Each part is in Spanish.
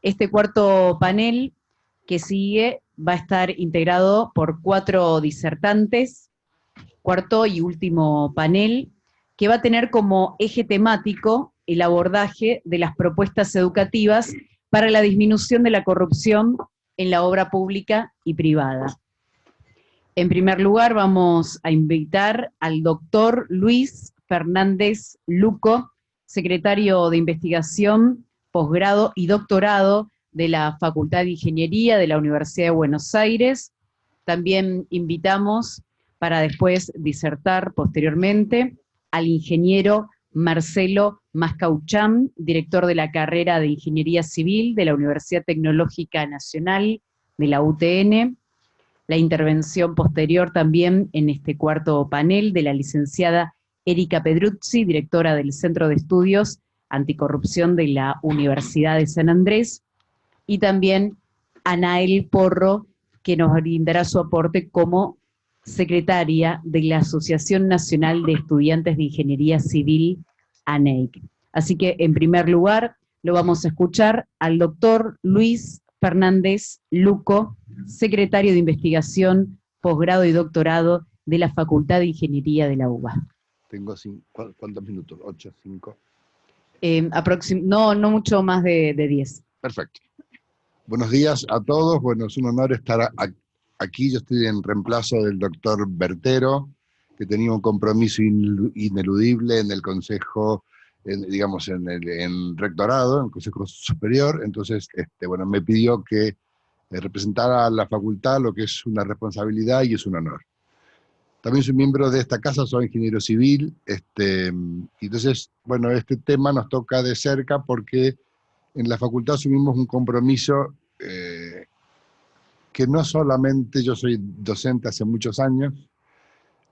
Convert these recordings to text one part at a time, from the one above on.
Este cuarto panel que sigue va a estar integrado por 4 disertantes, cuarto y último panel, que va a tener como eje temático el abordaje de las propuestas educativas para la disminución de la corrupción en la obra pública y privada. En primer lugar, vamos a invitar al doctor Luis Fernández Luco, secretario de Investigación, Posgrado y Doctorado de la Facultad de Ingeniería de la Universidad de Buenos Aires. También invitamos, para después disertar posteriormente, al ingeniero Marcelo Mascauchán, director de la carrera de Ingeniería Civil de la Universidad Tecnológica Nacional de la UTN. La intervención posterior también en este cuarto panel de la licenciada Erika Pedruzzi, directora del Centro de Estudios Anticorrupción de la Universidad de San Andrés, y también Anael Porro, que nos brindará su aporte como secretaria de la Asociación Nacional de Estudiantes de Ingeniería Civil, ANEIC. Así que, en primer lugar, lo vamos a escuchar al doctor Luis Fernández Luco, secretario de Investigación, Posgrado y Doctorado de la Facultad de Ingeniería de la UBA. Tengo ¿cuántos minutos? ¿8, 5? No mucho más de 10. Perfecto. Buenos días a todos. Bueno, es un honor estar aquí. Yo estoy en reemplazo del doctor Bertero, que tenía un compromiso ineludible en el Consejo, digamos, en Rectorado, en el Consejo Superior. Entonces, bueno, me pidió que representara a la facultad, lo que es una responsabilidad y es un honor. También soy miembro de esta casa, soy ingeniero civil. Entonces, bueno, este tema nos toca de cerca porque en la facultad asumimos un compromiso que no solamente yo soy docente hace muchos años,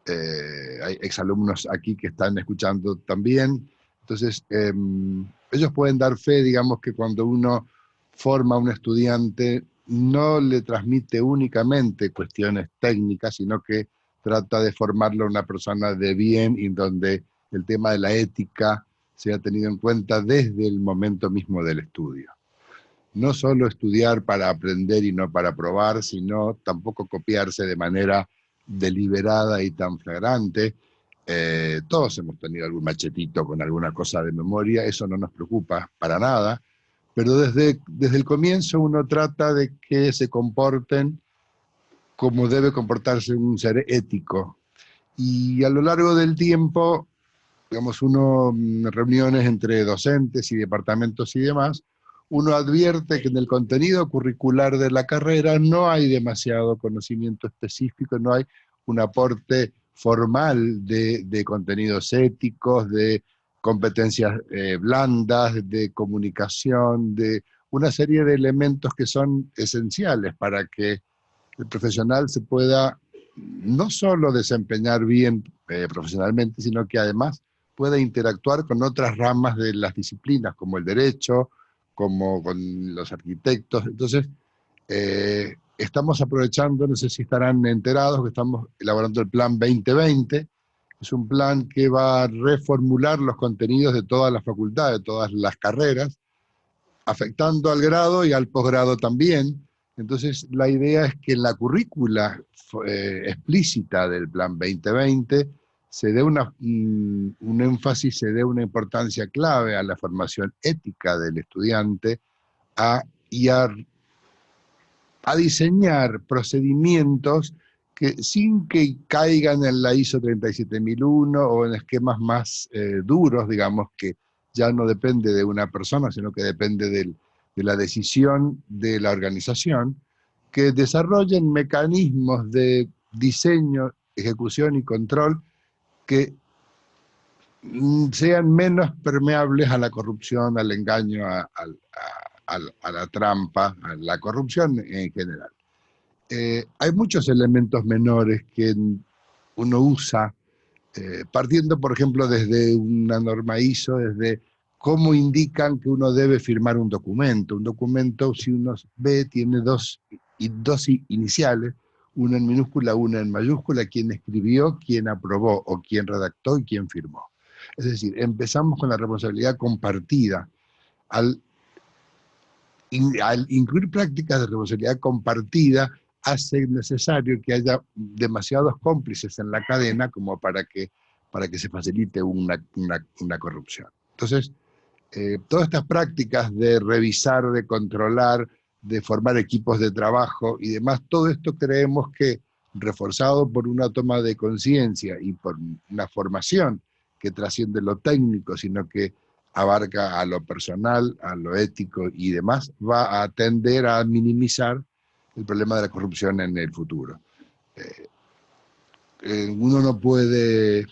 hay exalumnos aquí que están escuchando también, entonces ellos pueden dar fe, digamos, que cuando uno forma a un estudiante no le transmite únicamente cuestiones técnicas, sino que trata de formarlo a una persona de bien y donde el tema de la ética sea tenido en cuenta desde el momento mismo del estudio. No solo estudiar para aprender y no para probar, sino tampoco copiarse de manera deliberada y tan flagrante. Todos hemos tenido algún machetito con alguna cosa de memoria, eso no nos preocupa para nada, pero desde el comienzo uno trata de que se comporten como debe comportarse un ser ético. Y a lo largo del tiempo, digamos, reuniones entre docentes y departamentos y demás, uno advierte que en el contenido curricular de la carrera no hay demasiado conocimiento específico, no hay un aporte formal de contenidos éticos, de competencias blandas, de comunicación, de una serie de elementos que son esenciales para que el profesional se pueda no solo desempeñar bien profesionalmente, sino que además pueda interactuar con otras ramas de las disciplinas, como el derecho, como con los arquitectos. Entonces, estamos aprovechando, no sé si estarán enterados, que estamos elaborando el Plan 2020. Es un plan que va a reformular los contenidos de todas las facultades, de todas las carreras, afectando al grado y al posgrado también. Entonces, la idea es que en la currícula explícita del Plan 2020 se dé un énfasis, se dé una importancia clave a la formación ética del estudiante y a diseñar procedimientos que sin que caigan en la ISO 37001 o en esquemas más duros, digamos, que ya no depende de una persona, sino que depende de la decisión de la organización, que desarrollen mecanismos de diseño, ejecución y control que sean menos permeables a la corrupción, al engaño, a la trampa, a la corrupción en general. Hay muchos elementos menores que uno usa, partiendo, por ejemplo, desde una norma ISO, desde cómo indican que uno debe firmar un documento. Un documento, si uno ve, tiene dos iniciales, una en minúscula, una en mayúscula, quién escribió, quién aprobó, o quién redactó y quién firmó. Es decir, empezamos con la responsabilidad compartida. Al al incluir prácticas de responsabilidad compartida, hace necesario que haya demasiados cómplices en la cadena como para que se facilite una corrupción. Entonces, todas estas prácticas de revisar, de controlar, de formar equipos de trabajo y demás, todo esto creemos que, reforzado por una toma de conciencia y por una formación que trasciende lo técnico, sino que abarca a lo personal, a lo ético y demás, va a tender a minimizar el problema de la corrupción en el futuro. Uno no puede,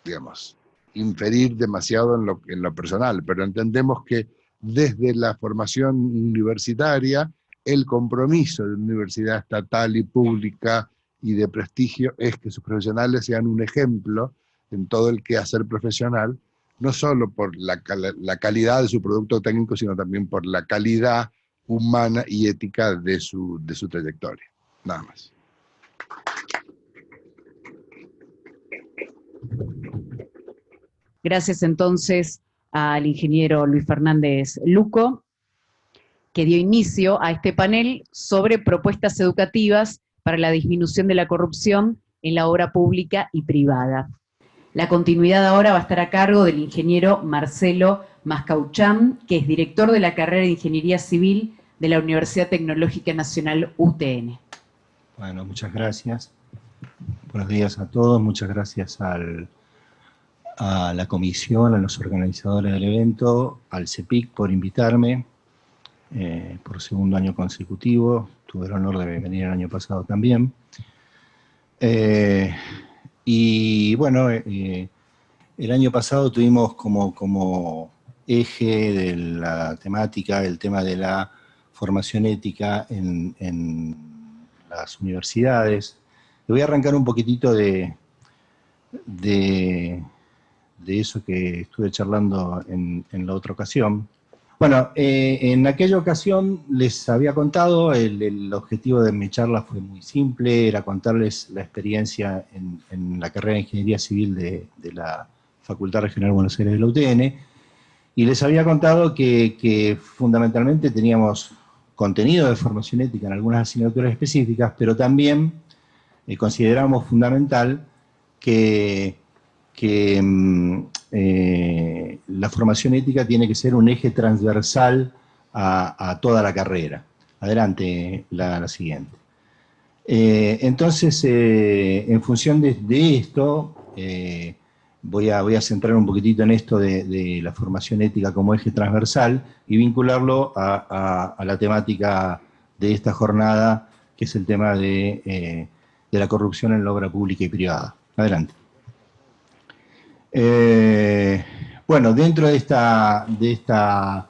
digamos, inferir demasiado en lo personal, pero entendemos que desde la formación universitaria, el compromiso de una universidad estatal y pública y de prestigio es que sus profesionales sean un ejemplo en todo el quehacer profesional, no solo por la calidad de su producto técnico, sino también por la calidad humana y ética de su trayectoria. Nada más. Gracias entonces al ingeniero Luis Fernández Luco, que dio inicio a este panel sobre propuestas educativas para la disminución de la corrupción en la obra pública y privada. La continuidad ahora va a estar a cargo del ingeniero Marcelo Mascauchán, que es director de la carrera de Ingeniería Civil de la Universidad Tecnológica Nacional UTN. Bueno, muchas gracias. Buenos días a todos, muchas gracias a la comisión, a los organizadores del evento, al CEPIC por invitarme por segundo año consecutivo. Tuve el honor de venir el año pasado también. Y bueno, el año pasado tuvimos como eje de la temática el tema de la formación ética en las universidades. Le voy a arrancar un poquitito de eso que estuve charlando en la otra ocasión. Bueno, en aquella ocasión les había contado, el objetivo de mi charla fue muy simple, era contarles la experiencia en la carrera de Ingeniería Civil de la Facultad Regional Buenos Aires de la UTN, y les había contado que fundamentalmente teníamos contenido de formación ética en algunas asignaturas específicas, pero también consideramos fundamental que la formación ética tiene que ser un eje transversal a toda la carrera. Adelante, la siguiente. Entonces, en función de esto, voy a centrar un poquitito en esto de la formación ética como eje transversal y vincularlo a la temática de esta jornada, que es el tema de la corrupción en la obra pública y privada. Adelante. Bueno, dentro de esta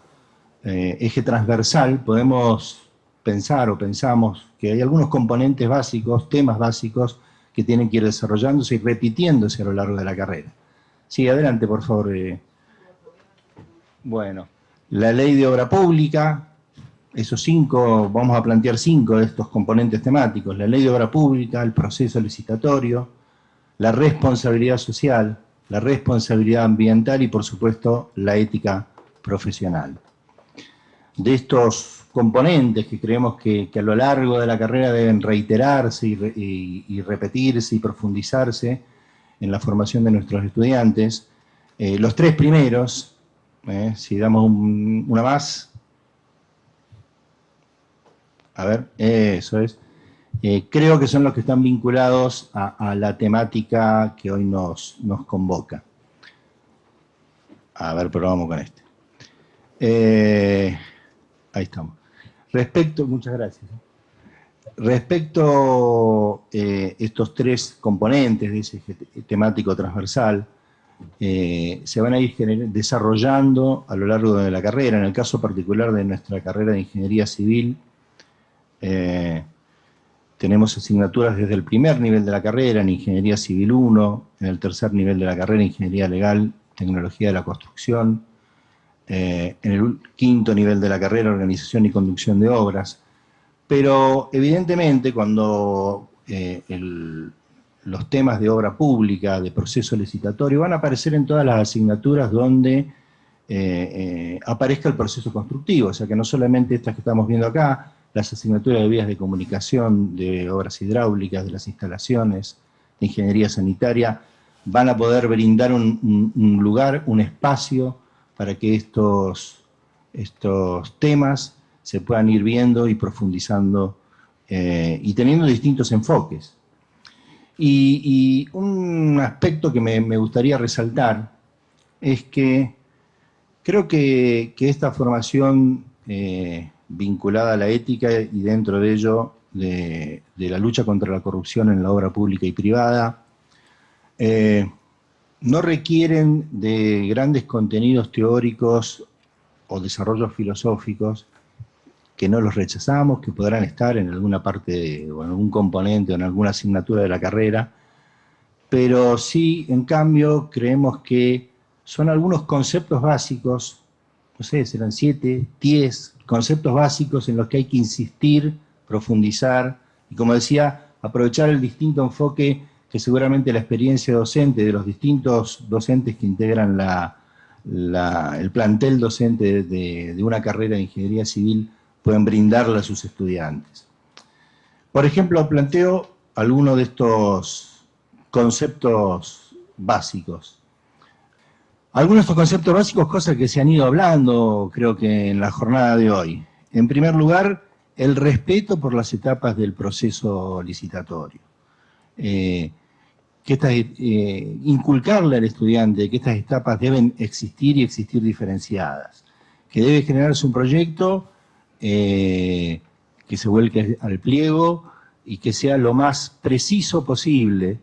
eje transversal podemos pensar o pensamos que hay algunos componentes básicos, temas básicos que tienen que ir desarrollándose y repitiéndose a lo largo de la carrera. Sí, adelante, por favor. Bueno, la ley de obra pública, esos 5, vamos a plantear 5 de estos componentes temáticos: la ley de obra pública, el proceso licitatorio, la responsabilidad social, la responsabilidad ambiental y, por supuesto, la ética profesional. De estos componentes que creemos que a lo largo de la carrera deben reiterarse y repetirse y profundizarse en la formación de nuestros estudiantes, los 3 primeros, si damos una más, a ver, eso es, creo que son los que están vinculados a la temática que hoy nos convoca. A ver, probamos con este. Ahí estamos. Muchas gracias. Respecto a estos 3 componentes de ese temático transversal, se van a ir desarrollando a lo largo de la carrera. En el caso particular de nuestra carrera de Ingeniería Civil, tenemos asignaturas desde el primer nivel de la carrera, en Ingeniería Civil 1, en el tercer nivel de la carrera, Ingeniería Legal, Tecnología de la Construcción, en el quinto nivel de la carrera, Organización y Conducción de Obras. Pero evidentemente cuando los temas de obra pública, de proceso licitatorio, van a aparecer en todas las asignaturas donde aparezca el proceso constructivo, o sea que no solamente estas que estamos viendo acá, las asignaturas de vías de comunicación, de obras hidráulicas, de las instalaciones, de ingeniería sanitaria, van a poder brindar un lugar, un espacio para que estos temas se puedan ir viendo y profundizando y teniendo distintos enfoques. Y un aspecto que me gustaría resaltar es que creo que esta formación vinculada a la ética y dentro de ello de la lucha contra la corrupción en la obra pública y privada no requieren de grandes contenidos teóricos o desarrollos filosóficos, que no los rechazamos, que podrán estar en alguna parte o en algún componente o en alguna asignatura de la carrera, pero sí, en cambio, creemos que son algunos conceptos básicos, no sé, serán 7, 10 conceptos básicos en los que hay que insistir, profundizar, y como decía, aprovechar el distinto enfoque que seguramente la experiencia docente de los distintos docentes que integran el plantel docente de una carrera de ingeniería civil pueden brindarle a sus estudiantes. Por ejemplo, planteo algunos de estos conceptos básicos. Algunos de estos conceptos básicos, cosas que se han ido hablando, creo que en la jornada de hoy. En primer lugar, el respeto por las etapas del proceso licitatorio. Inculcarle al estudiante que estas etapas deben existir y existir diferenciadas. Que debe generarse un proyecto que se vuelque al pliego y que sea lo más preciso posible,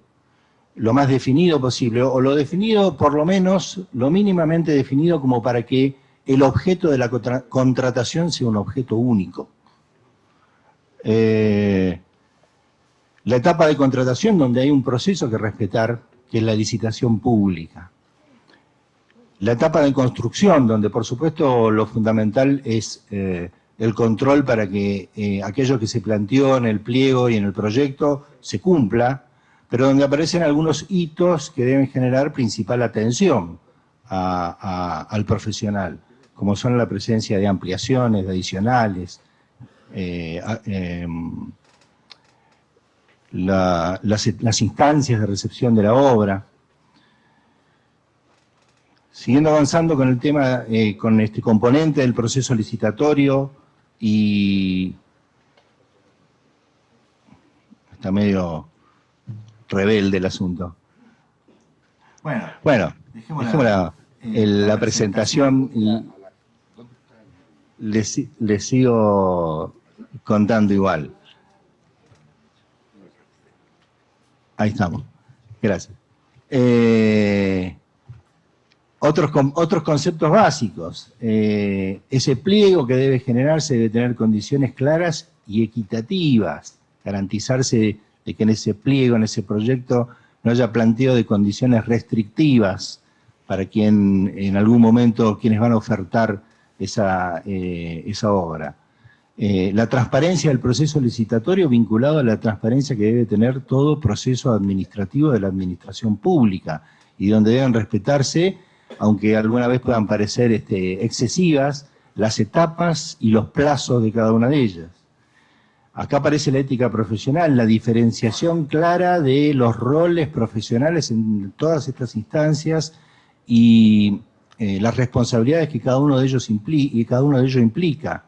lo más definido posible, o lo definido por lo menos, lo mínimamente definido como para que el objeto de la contratación sea un objeto único. La etapa de contratación donde hay un proceso que respetar, que es la licitación pública. La etapa de construcción, donde por supuesto lo fundamental es el control para que aquello que se planteó en el pliego y en el proyecto se cumpla, pero donde aparecen algunos hitos que deben generar principal atención al profesional, como son la presencia de ampliaciones, de adicionales, las instancias de recepción de la obra. Siguiendo avanzando con el tema, con este componente del proceso licitatorio, y está medio rebelde el asunto. Bueno, dejemos la presentación y les sigo contando igual. Ahí estamos. Gracias. Otros conceptos básicos. Ese pliego que debe generarse debe tener condiciones claras y equitativas. Garantizarse de que en ese pliego, en ese proyecto, no haya planteo de condiciones restrictivas para en algún momento quienes van a ofertar esa obra. La transparencia del proceso licitatorio vinculado a la transparencia que debe tener todo proceso administrativo de la administración pública y donde deben respetarse, aunque alguna vez puedan parecer excesivas, las etapas y los plazos de cada una de ellas. Acá aparece la ética profesional, la diferenciación clara de los roles profesionales en todas estas instancias y las responsabilidades que cada uno de ellos implica.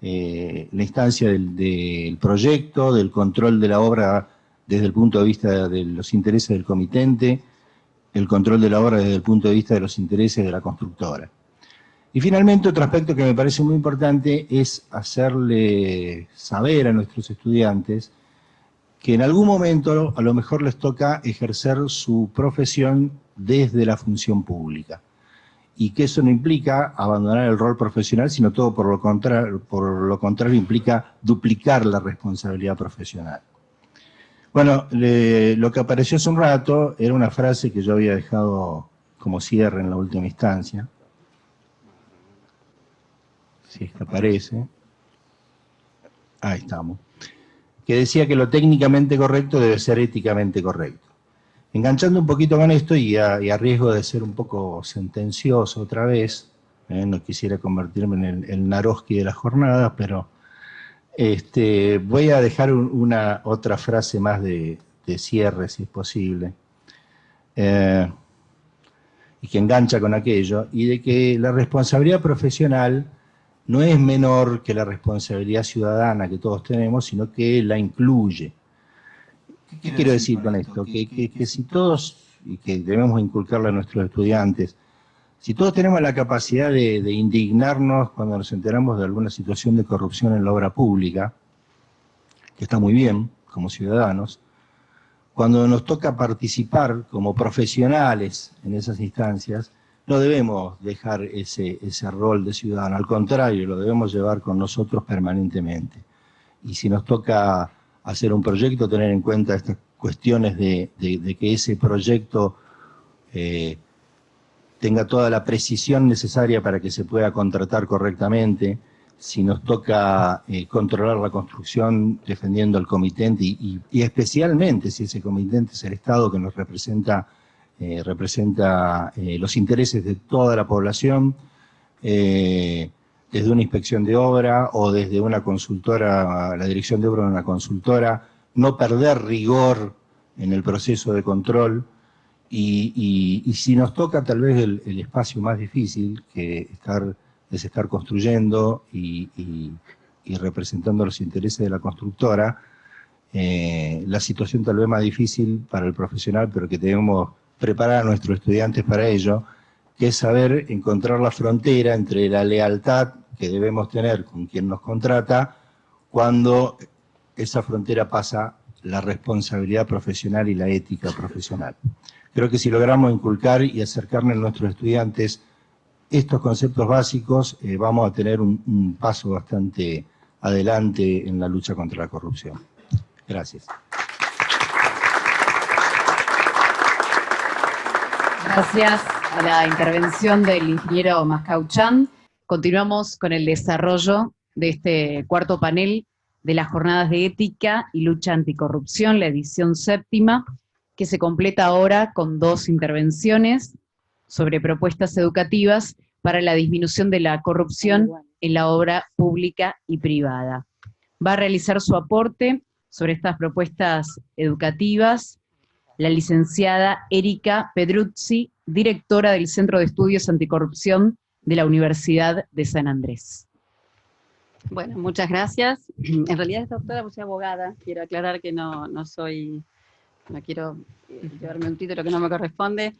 La instancia del proyecto, del control de la obra desde el punto de vista de los intereses del comitente, el control de la obra desde el punto de vista de los intereses de la constructora. Y finalmente, otro aspecto que me parece muy importante es hacerle saber a nuestros estudiantes que en algún momento a lo mejor les toca ejercer su profesión desde la función pública. Y que eso no implica abandonar el rol profesional, sino todo por lo contrario implica duplicar la responsabilidad profesional. Bueno, lo que apareció hace un rato era una frase que yo había dejado como cierre en la última instancia. Si es que aparece. Ahí estamos. Que decía que lo técnicamente correcto debe ser éticamente correcto. Enganchando un poquito con esto y a riesgo de ser un poco sentencioso otra vez, No quisiera convertirme en el Naroski de la jornada, pero voy a dejar otra frase más de cierre, si es posible, y que engancha con aquello, y de que la responsabilidad profesional no es menor que la responsabilidad ciudadana que todos tenemos, sino que la incluye. ¿Qué quiero decir con esto? Que si todos, y que debemos inculcarle a nuestros estudiantes, si todos tenemos la capacidad de indignarnos cuando nos enteramos de alguna situación de corrupción en la obra pública, que está muy bien como ciudadanos, cuando nos toca participar como profesionales en esas instancias, no debemos dejar ese rol de ciudadano, al contrario, lo debemos llevar con nosotros permanentemente. Y si nos toca hacer un proyecto, tener en cuenta estas cuestiones de que ese proyecto tenga toda la precisión necesaria para que se pueda contratar correctamente, si nos toca controlar la construcción defendiendo al comitente y especialmente si ese comitente es el Estado que nos representa los intereses de toda la población, desde una inspección de obra o desde una consultora, la dirección de obra de una consultora, no perder rigor en el proceso de control y si nos toca tal vez el espacio más difícil que es estar construyendo y representando los intereses de la constructora, la situación tal vez más difícil para el profesional, pero que debemos preparar a nuestros estudiantes para ello, que es saber encontrar la frontera entre la lealtad que debemos tener con quien nos contrata, cuando esa frontera pasa la responsabilidad profesional y la ética profesional. Creo que si logramos inculcar y acercarnos a nuestros estudiantes estos conceptos básicos, vamos a tener un paso bastante adelante en la lucha contra la corrupción. Gracias. Gracias a la intervención del ingeniero Mascauchán. Continuamos con el desarrollo de este cuarto panel de las jornadas de ética y lucha anticorrupción, la edición 7ª, que se completa ahora con 2 intervenciones sobre propuestas educativas para la disminución de la corrupción en la obra pública y privada. Va a realizar su aporte sobre estas propuestas educativas la licenciada Erika Pedruzzi, directora del Centro de Estudios Anticorrupción de la Universidad de San Andrés. Bueno, muchas gracias. En realidad es doctora, pues soy abogada. Quiero aclarar que no quiero llevarme un título que no me corresponde.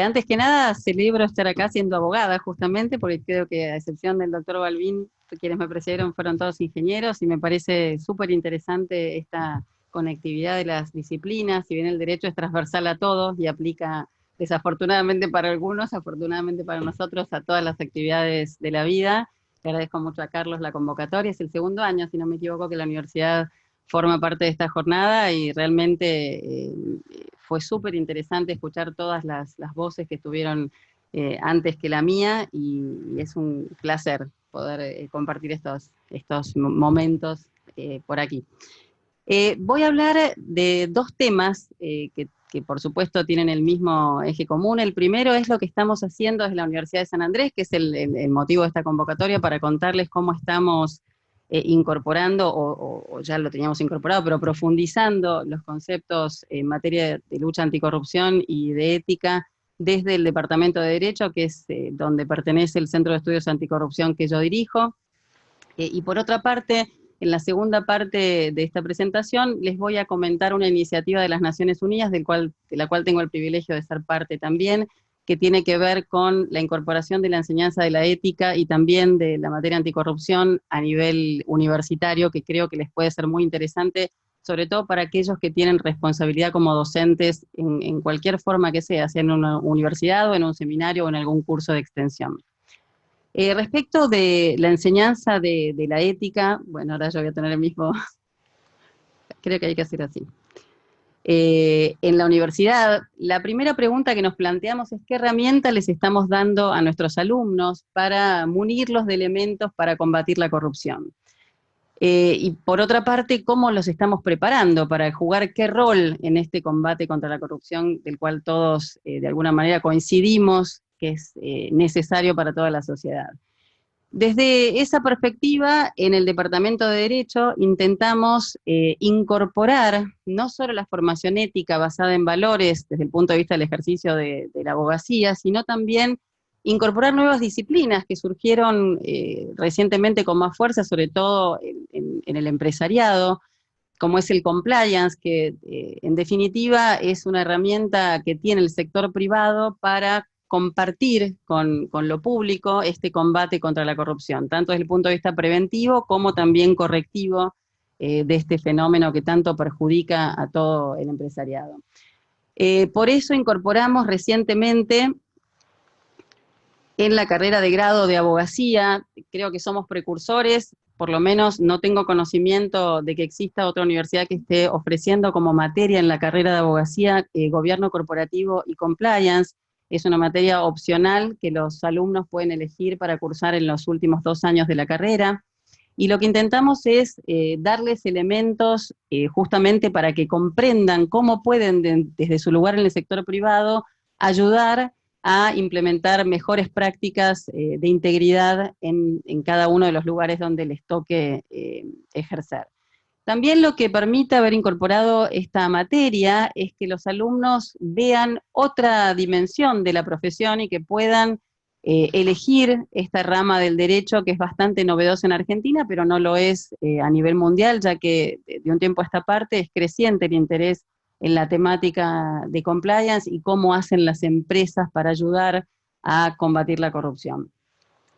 Antes que nada, celebro estar acá siendo abogada, justamente, porque creo que a excepción del doctor Balbín, quienes me precedieron fueron todos ingenieros, y me parece súper interesante esta conectividad de las disciplinas. Si bien el derecho es transversal a todos y aplica desafortunadamente para algunos, afortunadamente para nosotros, a todas las actividades de la vida. Le agradezco mucho a Carlos la convocatoria. Es el 2º año, si no me equivoco, que la universidad forma parte de esta jornada, y realmente fue súper interesante escuchar todas las voces que estuvieron antes que la mía, y es un placer poder compartir estos momentos por aquí. Voy a hablar de 2 temas que por supuesto tienen el mismo eje común. El primero es lo que estamos haciendo desde la Universidad de San Andrés, que es el motivo de esta convocatoria, para contarles cómo estamos incorporando, o ya lo teníamos incorporado, pero profundizando los conceptos en materia de lucha anticorrupción y de ética desde el Departamento de Derecho, que es donde pertenece el Centro de Estudios Anticorrupción que yo dirijo. Y por otra parte, en la segunda parte de esta presentación, les voy a comentar una iniciativa de las Naciones Unidas, de la cual tengo el privilegio de ser parte también, que tiene que ver con la incorporación de la enseñanza de la ética y también de la materia anticorrupción a nivel universitario, que creo que les puede ser muy interesante, sobre todo para aquellos que tienen responsabilidad como docentes en cualquier forma que sea en una universidad o en un seminario o en algún curso de extensión. Respecto de la enseñanza de la ética, bueno, ahora yo voy a tener el mismo, creo que hay que hacer así. En la universidad, la primera pregunta que nos planteamos es qué herramientas les estamos dando a nuestros alumnos para munirlos de elementos para combatir la corrupción. Y por otra parte, cómo los estamos preparando para jugar qué rol en este combate contra la corrupción, del cual todos de alguna manera coincidimos es necesario para toda la sociedad. Desde esa perspectiva, en el Departamento de Derecho intentamos incorporar no solo la formación ética basada en valores desde el punto de vista del ejercicio de la abogacía, sino también incorporar nuevas disciplinas que surgieron recientemente con más fuerza, sobre todo en el empresariado, como es el compliance, que en definitiva es una herramienta que tiene el sector privado para compartir con lo público este combate contra la corrupción, tanto desde el punto de vista preventivo como también correctivo de este fenómeno que tanto perjudica a todo el empresariado. Por eso incorporamos recientemente en la carrera de grado de abogacía, creo que somos precursores, por lo menos no tengo conocimiento de que exista otra universidad que esté ofreciendo como materia en la carrera de abogacía gobierno corporativo y compliance. Es una materia opcional que los alumnos pueden elegir para cursar en los últimos 2 años de la carrera. Y lo que intentamos es darles elementos justamente para que comprendan cómo pueden, desde su lugar en el sector privado, ayudar a implementar mejores prácticas de integridad en cada uno de los lugares donde les toque ejercer. También lo que permite haber incorporado esta materia es que los alumnos vean otra dimensión de la profesión y que puedan elegir esta rama del derecho que es bastante novedosa en Argentina, pero no lo es a nivel mundial, ya que de un tiempo a esta parte es creciente el interés en la temática de compliance y cómo hacen las empresas para ayudar a combatir la corrupción.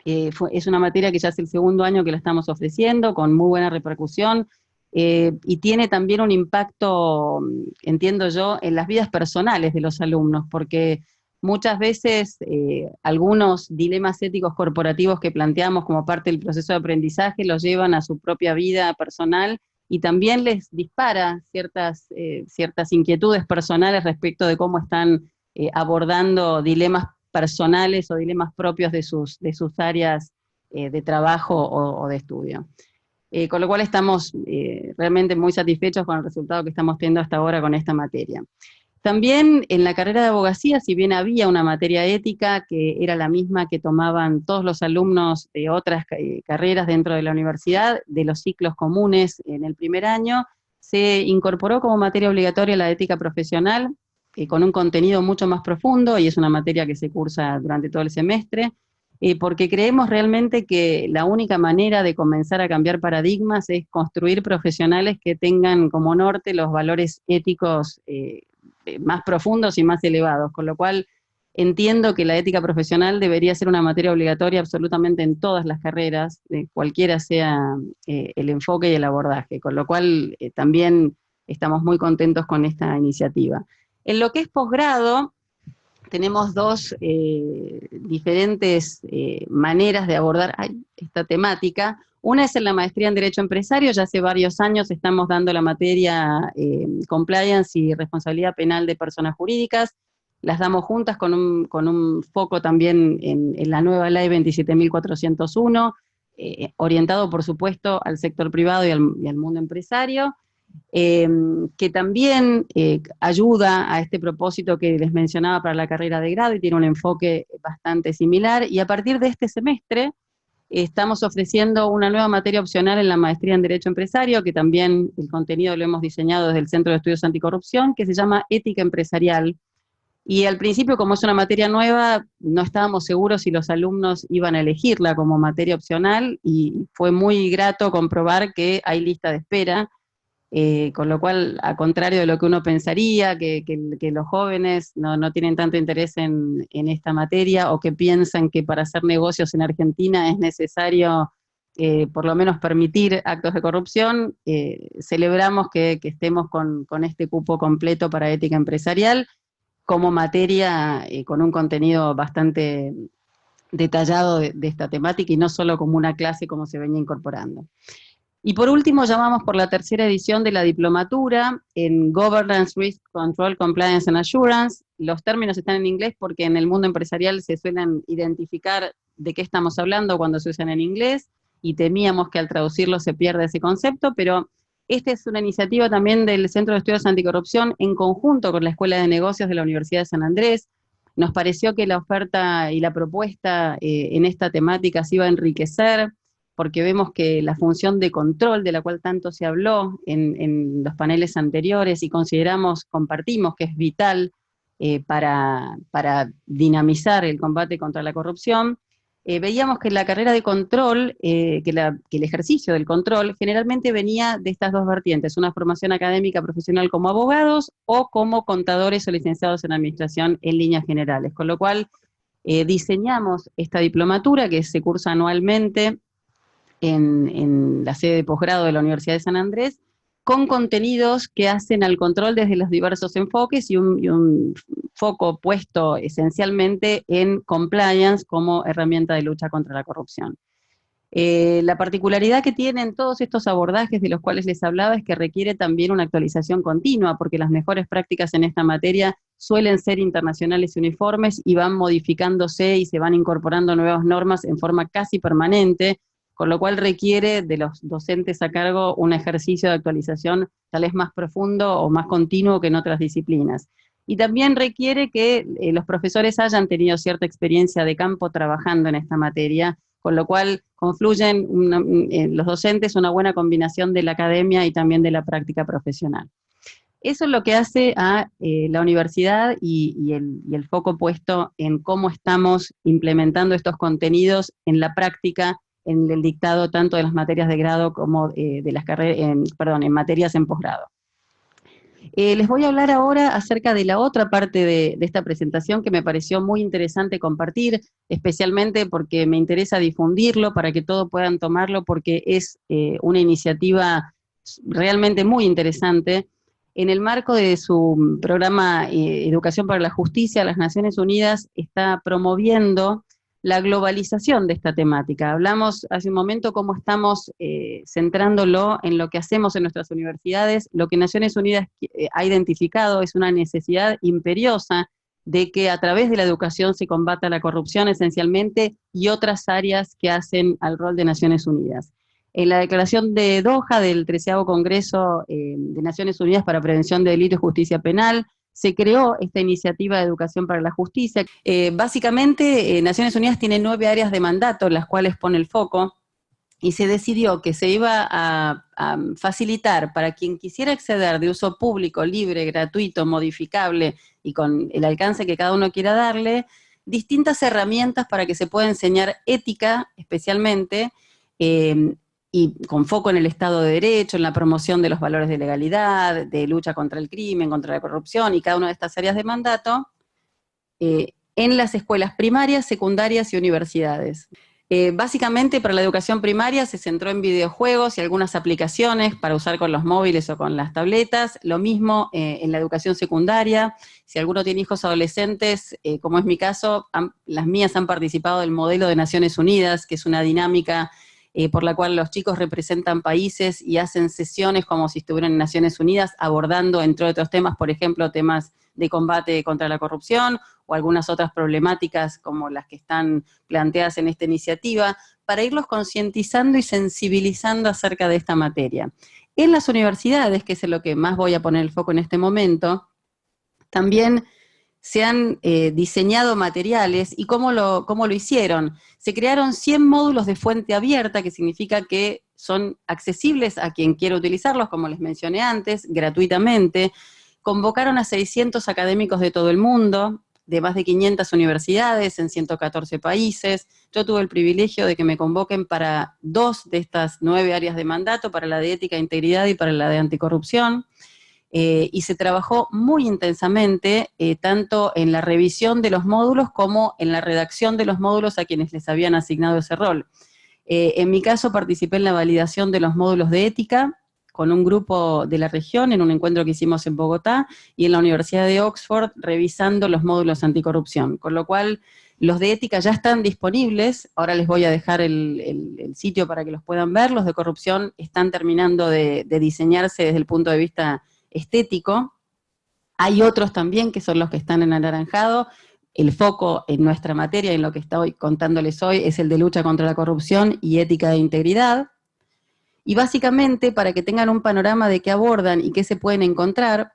Es una materia que ya es el 2.º año que la estamos ofreciendo, con muy buena repercusión, y tiene también un impacto, entiendo yo, en las vidas personales de los alumnos, porque muchas veces algunos dilemas éticos corporativos que planteamos como parte del proceso de aprendizaje los llevan a su propia vida personal y también les dispara ciertas inquietudes personales respecto de cómo están abordando dilemas personales o dilemas propios de sus áreas de trabajo o de estudio. Con lo cual estamos realmente muy satisfechos con el resultado que estamos teniendo hasta ahora con esta materia. También en la carrera de abogacía, si bien había una materia ética que era la misma que tomaban todos los alumnos de otras carreras dentro de la universidad, de los ciclos comunes en el primer año, se incorporó como materia obligatoria la ética profesional, con un contenido mucho más profundo, y es una materia que se cursa durante todo el semestre, porque creemos realmente que la única manera de comenzar a cambiar paradigmas es construir profesionales que tengan como norte los valores éticos más profundos y más elevados, con lo cual entiendo que la ética profesional debería ser una materia obligatoria absolutamente en todas las carreras, cualquiera sea el enfoque y el abordaje, con lo cual también estamos muy contentos con esta iniciativa. En lo que es posgrado, tenemos dos diferentes maneras de abordar esta temática. Una es en la maestría en Derecho Empresario, ya hace varios años estamos dando la materia Compliance y Responsabilidad Penal de Personas Jurídicas, las damos juntas con un foco también en la nueva ley 27.401, orientado por supuesto al sector privado y al mundo empresario, que también ayuda a este propósito que les mencionaba para la carrera de grado y tiene un enfoque bastante similar, y a partir de este semestre estamos ofreciendo una nueva materia opcional en la maestría en Derecho Empresario, que también el contenido lo hemos diseñado desde el Centro de Estudios Anticorrupción, que se llama Ética Empresarial. Y al principio, como es una materia nueva, no estábamos seguros si los alumnos iban a elegirla como materia opcional, y fue muy grato comprobar que hay lista de espera, con lo cual, a contrario de lo que uno pensaría, que los jóvenes no tienen tanto interés en esta materia, o que piensan que para hacer negocios en Argentina es necesario por lo menos permitir actos de corrupción, celebramos que estemos con este cupo completo para ética empresarial, como materia con un contenido bastante detallado de esta temática, y no solo como una clase como se venía incorporando. Y por último, llamamos por la 3ª edición de la diplomatura en Governance, Risk Control, Compliance and Assurance. Los términos están en inglés porque en el mundo empresarial se suelen identificar de qué estamos hablando cuando se usan en inglés, y temíamos que al traducirlo se pierda ese concepto, pero esta es una iniciativa también del Centro de Estudios Anticorrupción en conjunto con la Escuela de Negocios de la Universidad de San Andrés. Nos pareció que la oferta y la propuesta en esta temática se iba a enriquecer, porque vemos que la función de control, de la cual tanto se habló en los paneles anteriores, y compartimos que es vital para dinamizar el combate contra la corrupción, veíamos que la carrera de control, que el ejercicio del control generalmente venía de estas dos vertientes, una formación académica profesional como abogados o como contadores o licenciados en administración en líneas generales, con lo cual diseñamos esta diplomatura que se cursa anualmente en la sede de posgrado de la Universidad de San Andrés, con contenidos que hacen al control desde los diversos enfoques y un foco puesto esencialmente en compliance como herramienta de lucha contra la corrupción. La particularidad que tienen todos estos abordajes de los cuales les hablaba es que requiere también una actualización continua, porque las mejores prácticas en esta materia suelen ser internacionales y uniformes y van modificándose y se van incorporando nuevas normas en forma casi permanente, con lo cual requiere de los docentes a cargo un ejercicio de actualización tal vez más profundo o más continuo que en otras disciplinas. Y también requiere que los profesores hayan tenido cierta experiencia de campo trabajando en esta materia, con lo cual confluyen los docentes una buena combinación de la academia y también de la práctica profesional. Eso es lo que hace a la universidad y el foco puesto en cómo estamos implementando estos contenidos en la práctica, en el dictado tanto de las materias de grado como de las carreras, en materias en posgrado. Les voy a hablar ahora acerca de la otra parte de esta presentación que me pareció muy interesante compartir, especialmente porque me interesa difundirlo para que todos puedan tomarlo, porque es una iniciativa realmente muy interesante. En el marco de su programa Educación para la Justicia, las Naciones Unidas está promoviendo la globalización de esta temática. Hablamos hace un momento cómo estamos centrándolo en lo que hacemos en nuestras universidades. Lo que Naciones Unidas ha identificado es una necesidad imperiosa de que a través de la educación se combata la corrupción esencialmente y otras áreas que hacen al rol de Naciones Unidas. En la declaración de Doha del 13º Congreso de Naciones Unidas para Prevención de Delitos y Justicia Penal, se creó esta iniciativa de educación para la justicia. Básicamente, Naciones Unidas tiene 9 áreas de mandato en las cuales pone el foco, y se decidió que se iba a facilitar para quien quisiera acceder de uso público, libre, gratuito, modificable y con el alcance que cada uno quiera darle, distintas herramientas para que se pueda enseñar ética, especialmente, y con foco en el Estado de Derecho, en la promoción de los valores de legalidad, de lucha contra el crimen, contra la corrupción y cada una de estas áreas de mandato, en las escuelas primarias, secundarias y universidades. Básicamente para la educación primaria se centró en videojuegos y algunas aplicaciones para usar con los móviles o con las tabletas, lo mismo en la educación secundaria. Si alguno tiene hijos adolescentes, como es mi caso, las mías han participado del modelo de Naciones Unidas, que es una dinámica por la cual los chicos representan países y hacen sesiones como si estuvieran en Naciones Unidas, abordando, entre otros temas, por ejemplo, temas de combate contra la corrupción o algunas otras problemáticas como las que están planteadas en esta iniciativa, para irlos concientizando y sensibilizando acerca de esta materia. En las universidades, que es en lo que más voy a poner el foco en este momento, también se han diseñado materiales. ¿Y cómo lo hicieron? Se crearon 100 módulos de fuente abierta, que significa que son accesibles a quien quiera utilizarlos, como les mencioné antes, gratuitamente. Convocaron a 600 académicos de todo el mundo, de más de 500 universidades en 114 países. Yo tuve el privilegio de que me convoquen para 2 de estas 9 áreas de mandato, para la de ética e integridad y para la de anticorrupción. Y se trabajó muy intensamente, tanto en la revisión de los módulos como en la redacción de los módulos a quienes les habían asignado ese rol. En mi caso participé en la validación de los módulos de ética con un grupo de la región en un encuentro que hicimos en Bogotá, y en la Universidad de Oxford revisando los módulos anticorrupción, con lo cual los de ética ya están disponibles. Ahora les voy a dejar el sitio para que los puedan ver. Los de corrupción están terminando de diseñarse desde el punto de vista estético. Hay otros también que son los que están en anaranjado. El foco en nuestra materia, en lo que estoy contándoles hoy, es el de lucha contra la corrupción y ética e integridad. Y básicamente, para que tengan un panorama de qué abordan y qué se pueden encontrar,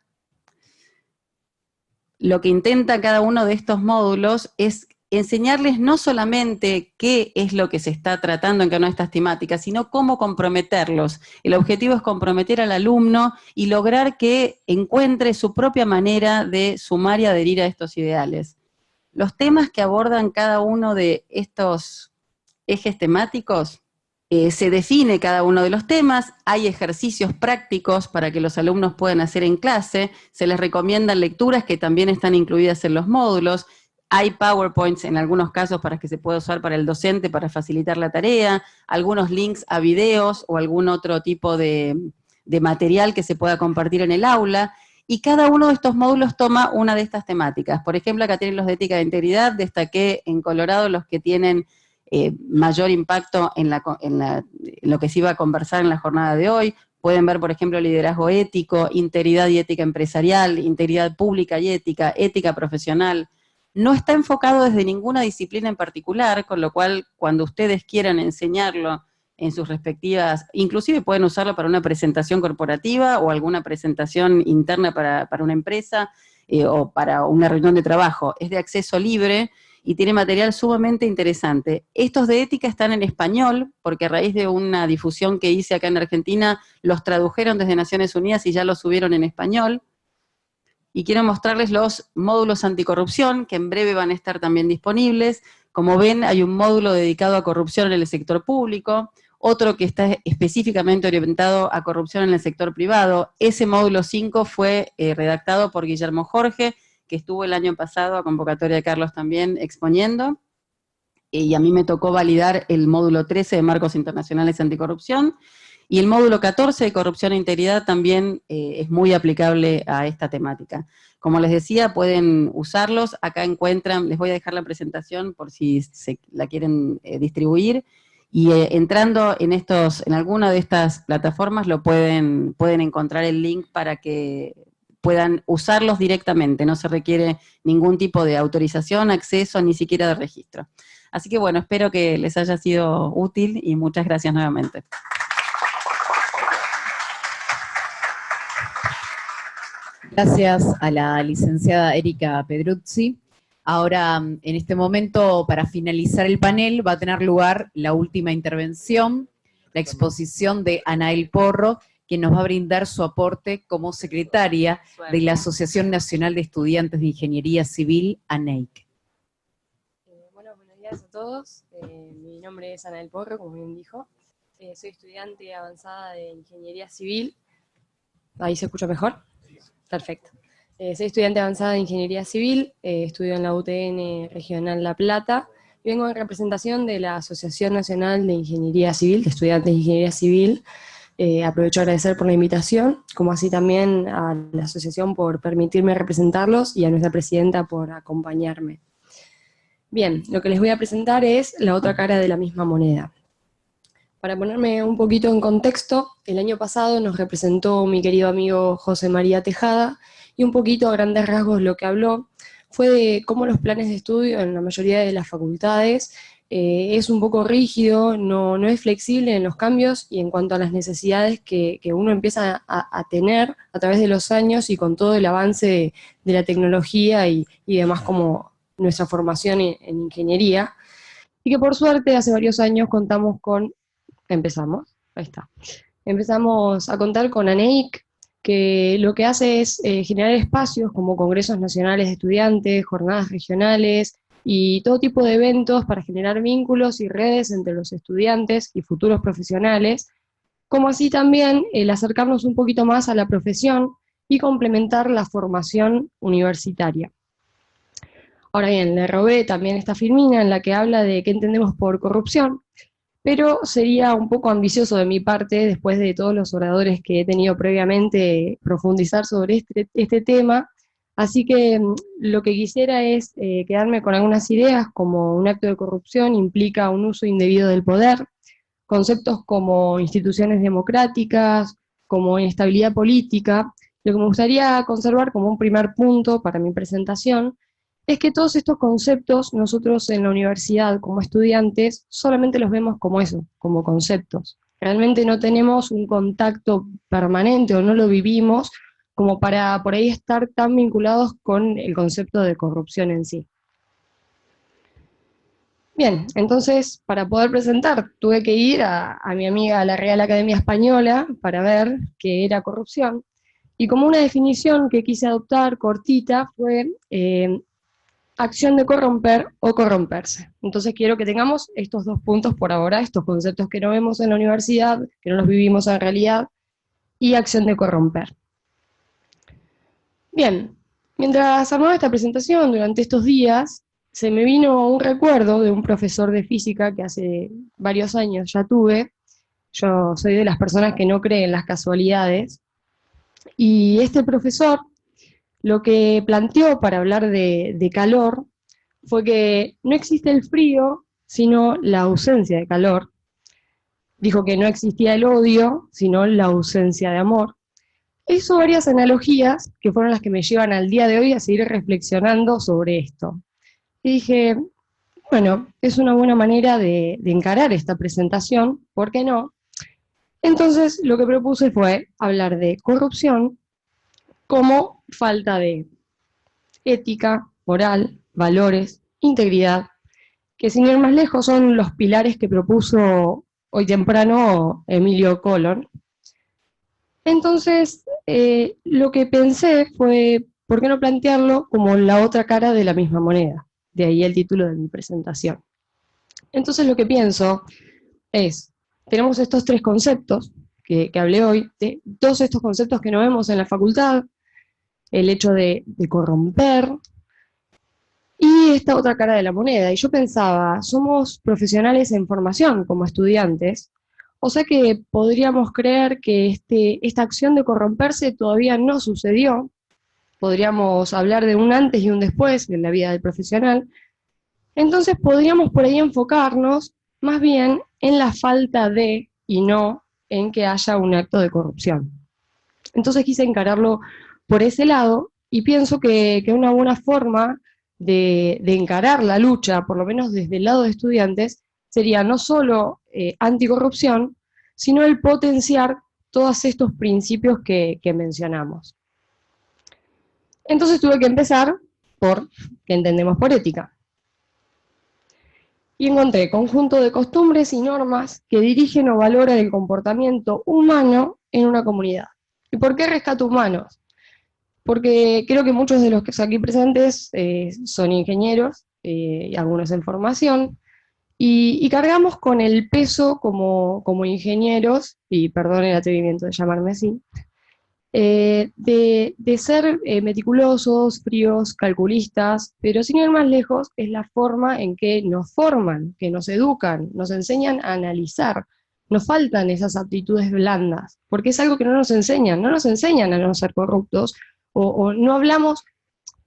lo que intenta cada uno de estos módulos es enseñarles no solamente qué es lo que se está tratando en cada una de estas temáticas, sino cómo comprometerlos. El objetivo es comprometer al alumno y lograr que encuentre su propia manera de sumar y adherir a estos ideales. Los temas que abordan cada uno de estos ejes temáticos, se define cada uno de los temas, hay ejercicios prácticos para que los alumnos puedan hacer en clase, se les recomiendan lecturas que también están incluidas en los módulos, hay PowerPoints en algunos casos para que se pueda usar para el docente para facilitar la tarea, algunos links a videos o algún otro tipo de material que se pueda compartir en el aula, y cada uno de estos módulos toma una de estas temáticas. Por ejemplo, acá tienen los de ética de integridad, destaqué en colorado los que tienen mayor impacto en lo que se iba a conversar en la jornada de hoy. Pueden ver, por ejemplo, liderazgo ético, integridad y ética empresarial, integridad pública y ética, ética profesional. No está enfocado desde ninguna disciplina en particular, con lo cual cuando ustedes quieran enseñarlo en sus respectivas, inclusive pueden usarlo para una presentación corporativa o alguna presentación interna para una empresa o para una reunión de trabajo. Es de acceso libre y tiene material sumamente interesante. Estos de ética están en español, porque a raíz de una difusión que hice acá en Argentina, los tradujeron desde Naciones Unidas y ya los subieron en español. Y quiero mostrarles los módulos anticorrupción, que en breve van a estar también disponibles. Como ven, hay un módulo dedicado a corrupción en el sector público, otro que está específicamente orientado a corrupción en el sector privado. Ese módulo 5 fue redactado por Guillermo Jorge, que estuvo el año pasado a convocatoria de Carlos también exponiendo, y a mí me tocó validar el módulo 13 de Marcos Internacionales Anticorrupción, y el módulo 14 de Corrupción e Integridad también es muy aplicable a esta temática. Como les decía, pueden usarlos, acá encuentran, les voy a dejar la presentación por si la quieren distribuir, y entrando en alguna de estas plataformas pueden encontrar el link para que puedan usarlos directamente, no se requiere ningún tipo de autorización, acceso, ni siquiera de registro. Así que bueno, espero que les haya sido útil y muchas gracias nuevamente. Gracias a la licenciada Erika Pedruzzi. Ahora, en este momento, para finalizar el panel, va a tener lugar la última intervención, la exposición de Anael Porro, quien nos va a brindar su aporte como secretaria de la Asociación Nacional de Estudiantes de Ingeniería Civil, ANEIC. Buenos días a todos. Mi nombre es Anael Porro, como bien dijo. Soy estudiante avanzada de Ingeniería Civil. ¿Ahí se escucha mejor? Perfecto. Soy estudiante avanzada de Ingeniería Civil, estudio en la UTN Regional La Plata, y vengo en representación de la Asociación Nacional de Ingeniería Civil, de Estudiantes de Ingeniería Civil. Aprovecho a agradecer por la invitación, como así también a la asociación por permitirme representarlos y a nuestra presidenta por acompañarme. Bien, lo que les voy a presentar es la otra cara de la misma moneda. Para ponerme un poquito en contexto, el año pasado nos representó mi querido amigo José María Tejada, y un poquito a grandes rasgos lo que habló fue de cómo los planes de estudio en la mayoría de las facultades es un poco rígido, no es flexible en los cambios y en cuanto a las necesidades que uno empieza a tener a través de los años y con todo el avance de la tecnología y demás como nuestra formación en ingeniería, y que por suerte hace varios años empezamos a contar con ANEIC, que lo que hace es generar espacios como congresos nacionales de estudiantes, jornadas regionales y todo tipo de eventos para generar vínculos y redes entre los estudiantes y futuros profesionales, como así también el acercarnos un poquito más a la profesión y complementar la formación universitaria. Ahora bien, le robé también esta filmina en la que habla de qué entendemos por corrupción, pero sería un poco ambicioso de mi parte, después de todos los oradores que he tenido previamente, profundizar sobre este tema, así que lo que quisiera es quedarme con algunas ideas, como un acto de corrupción implica un uso indebido del poder, conceptos como instituciones democráticas, como inestabilidad política. Lo que me gustaría conservar como un primer punto para mi presentación es que todos estos conceptos nosotros en la universidad como estudiantes solamente los vemos como eso, como conceptos. Realmente no tenemos un contacto permanente o no lo vivimos como para por ahí estar tan vinculados con el concepto de corrupción en sí. Bien, entonces para poder presentar tuve que ir a mi amiga a la Real Academia Española para ver qué era corrupción, y como una definición que quise adoptar cortita fue acción de corromper o corromperse. Entonces quiero que tengamos estos dos puntos por ahora, estos conceptos que no vemos en la universidad, que no los vivimos en realidad, y acción de corromper. Bien, mientras armaba esta presentación durante estos días, se me vino un recuerdo de un profesor de física que hace varios años ya tuve. Yo soy de las personas que no creen en las casualidades, y este profesor lo que planteó para hablar de calor fue que no existe el frío, sino la ausencia de calor. Dijo que no existía el odio, sino la ausencia de amor. Hizo varias analogías que fueron las que me llevan al día de hoy a seguir reflexionando sobre esto. Y dije, bueno, es una buena manera de encarar esta presentación, ¿por qué no? Entonces lo que propuse fue hablar de corrupción como falta de ética, moral, valores, integridad, que sin ir más lejos son los pilares que propuso hoy temprano Emilio Colón. Entonces, lo que pensé fue, ¿por qué no plantearlo como la otra cara de la misma moneda? De ahí el título de mi presentación. Entonces lo que pienso es, tenemos estos tres conceptos que hablé hoy, todos estos conceptos que no vemos en la facultad, el hecho de corromper, y esta otra cara de la moneda. Y yo pensaba, somos profesionales en formación como estudiantes, o sea que podríamos creer que esta acción de corromperse todavía no sucedió. Podríamos hablar de un antes y un después en la vida del profesional. Entonces podríamos por ahí enfocarnos más bien en la falta de, y no en que haya un acto de corrupción. Entonces quise encararlo por ese lado, y pienso que una buena forma de encarar la lucha, por lo menos desde el lado de estudiantes, sería no solo anticorrupción, sino el potenciar todos estos principios que mencionamos. Entonces tuve que empezar por qué entendemos por ética. Y encontré conjunto de costumbres y normas que dirigen o valoran el comportamiento humano en una comunidad. ¿Y por qué rescato humanos? Porque creo que muchos de los que están aquí presentes son ingenieros, y algunos en formación, y cargamos con el peso como ingenieros, y perdón el atrevimiento de llamarme así, de ser meticulosos, fríos, calculistas, pero sin ir más lejos, es la forma en que nos forman, que nos educan, nos enseñan a analizar. Nos faltan esas aptitudes blandas, porque es algo que no nos enseñan a no ser corruptos, o no hablamos,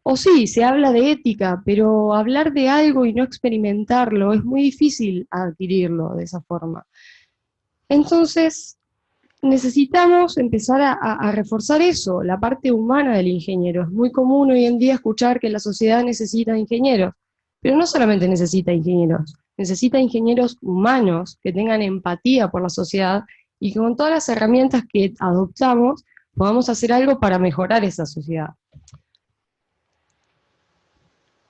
o sí, se habla de ética, pero hablar de algo y no experimentarlo, es muy difícil adquirirlo de esa forma. Entonces, necesitamos empezar a reforzar eso, la parte humana del ingeniero. Es muy común hoy en día escuchar que la sociedad necesita ingenieros, pero no solamente necesita ingenieros humanos que tengan empatía por la sociedad, y que con todas las herramientas que adoptamos podamos hacer algo para mejorar esa sociedad.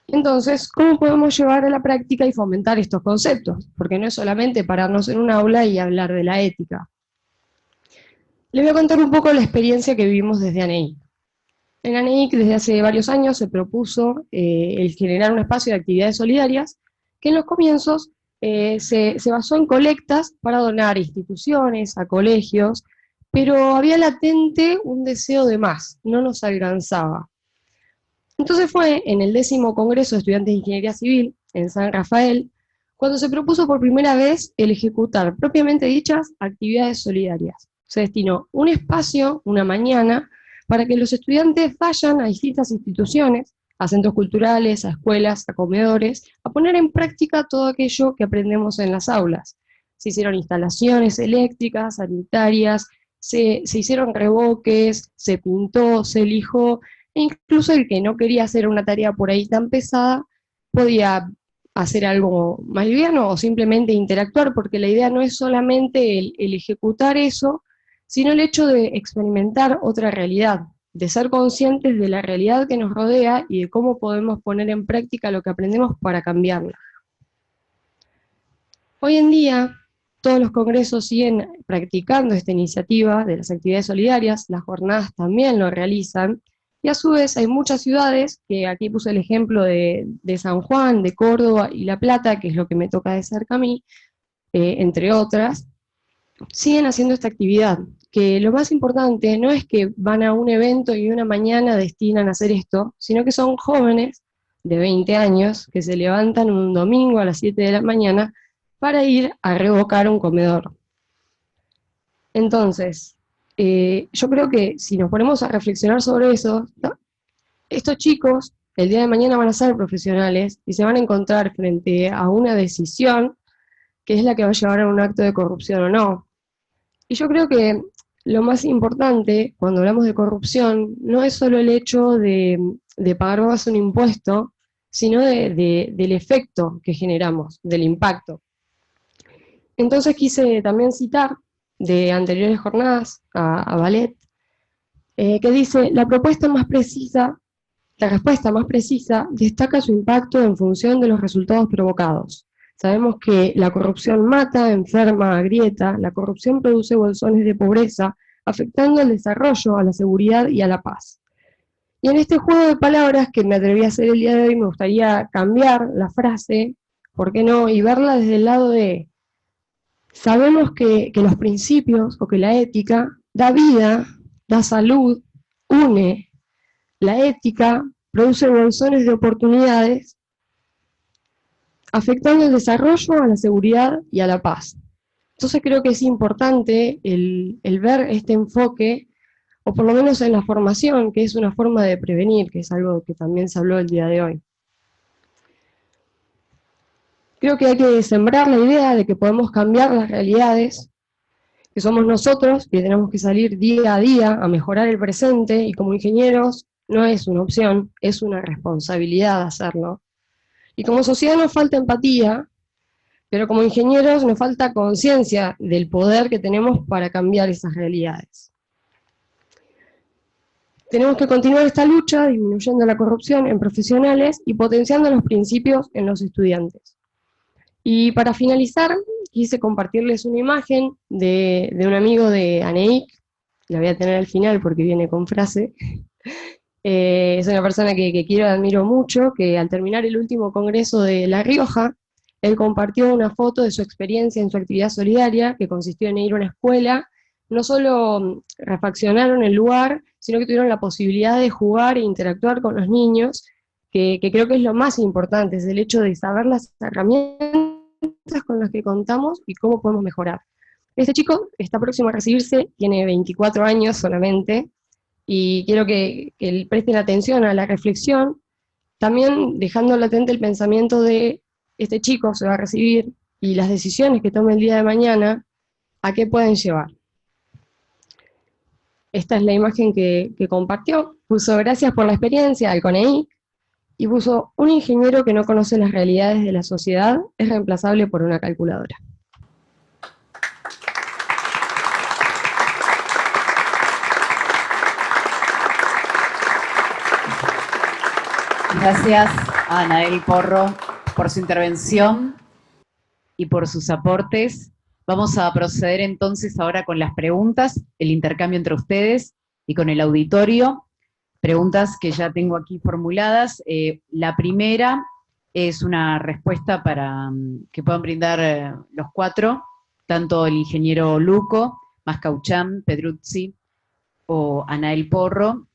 Entonces, ¿cómo podemos llevar a la práctica y fomentar estos conceptos? Porque no es solamente pararnos en un aula y hablar de la ética. Les voy a contar un poco la experiencia que vivimos desde ANEIC. En ANEIC desde hace varios años se propuso el generar un espacio de actividades solidarias que en los comienzos se basó en colectas para donar a instituciones, a colegios, pero había latente un deseo de más, no nos alcanzaba. Entonces fue en el 10º Congreso de Estudiantes de Ingeniería Civil, en San Rafael, cuando se propuso por primera vez el ejecutar propiamente dichas actividades solidarias. Se destinó un espacio, una mañana, para que los estudiantes vayan a distintas instituciones, a centros culturales, a escuelas, a comedores, a poner en práctica todo aquello que aprendemos en las aulas. Se hicieron instalaciones eléctricas, sanitarias, se hicieron revoques, se pintó, se lijó, e incluso el que no quería hacer una tarea por ahí tan pesada, podía hacer algo más liviano o simplemente interactuar, porque la idea no es solamente el ejecutar eso, sino el hecho de experimentar otra realidad. de ser conscientes de la realidad que nos rodea y de cómo podemos poner en práctica lo que aprendemos para cambiarla. Hoy en día, todos los congresos siguen practicando esta iniciativa de las actividades solidarias, las jornadas también lo realizan, y a su vez hay muchas ciudades, que aquí puse el ejemplo de San Juan, de Córdoba y La Plata, que es lo que me toca de cerca a mí, entre otras, siguen haciendo esta actividad, que lo más importante no es que van a un evento y una mañana destinan a hacer esto, sino que son jóvenes de 20 años que se levantan un domingo a las 7 de la mañana para ir a revocar un comedor. Entonces, yo creo que si nos ponemos a reflexionar sobre eso, ¿no? Estos chicos el día de mañana van a ser profesionales y se van a encontrar frente a una decisión que es la que va a llevar a un acto de corrupción o no. Y yo creo que lo más importante cuando hablamos de corrupción no es solo el hecho de pagar más un impuesto, sino del efecto que generamos, del impacto. Entonces quise también citar de anteriores jornadas a Ballet, que dice, la respuesta más precisa destaca su impacto en función de los resultados provocados. Sabemos que la corrupción mata, enferma, agrieta, la corrupción produce bolsones de pobreza, afectando al desarrollo, a la seguridad y a la paz. Y en este juego de palabras que me atreví a hacer el día de hoy, me gustaría cambiar la frase, ¿por qué no?, y verla desde el lado de, sabemos que los principios o que la ética da vida, da salud, une. La ética produce bolsones de oportunidades, afectando el desarrollo, a la seguridad y a la paz. Entonces creo que es importante el ver este enfoque, o por lo menos en la formación, que es una forma de prevenir, que es algo que también se habló el día de hoy. Creo que hay que sembrar la idea de que podemos cambiar las realidades, que somos nosotros, que tenemos que salir día a día a mejorar el presente, y como ingenieros no es una opción, es una responsabilidad hacerlo. Y como sociedad nos falta empatía, pero como ingenieros nos falta conciencia del poder que tenemos para cambiar esas realidades. Tenemos que continuar esta lucha, disminuyendo la corrupción en profesionales y potenciando los principios en los estudiantes. Y para finalizar, quise compartirles una imagen de un amigo de ANEIC, la voy a tener al final porque viene con frase. Es una persona que quiero y admiro mucho, que al terminar el último congreso de La Rioja, él compartió una foto de su experiencia en su actividad solidaria, que consistió en ir a una escuela. No solo refaccionaron el lugar, sino que tuvieron la posibilidad de jugar e interactuar con los niños, que creo que es lo más importante, es el hecho de saber las herramientas con las que contamos y cómo podemos mejorar. Este chico está próximo a recibirse, tiene 24 años solamente, y quiero que presten atención a la reflexión, también dejando latente el pensamiento de este chico se va a recibir, y las decisiones que tome el día de mañana, ¿a qué pueden llevar? Esta es la imagen que compartió, puso gracias por la experiencia al CONEIC, y puso un ingeniero que no conoce las realidades de la sociedad es reemplazable por una calculadora. Gracias a Anael Porro por su intervención y por sus aportes. Vamos a proceder entonces ahora con las preguntas, el intercambio entre ustedes y con el auditorio. Preguntas que ya tengo aquí formuladas. La primera es una respuesta para que puedan brindar los cuatro, tanto el ingeniero Luco, Mascauchán, Pedruzzi o Anael Porro.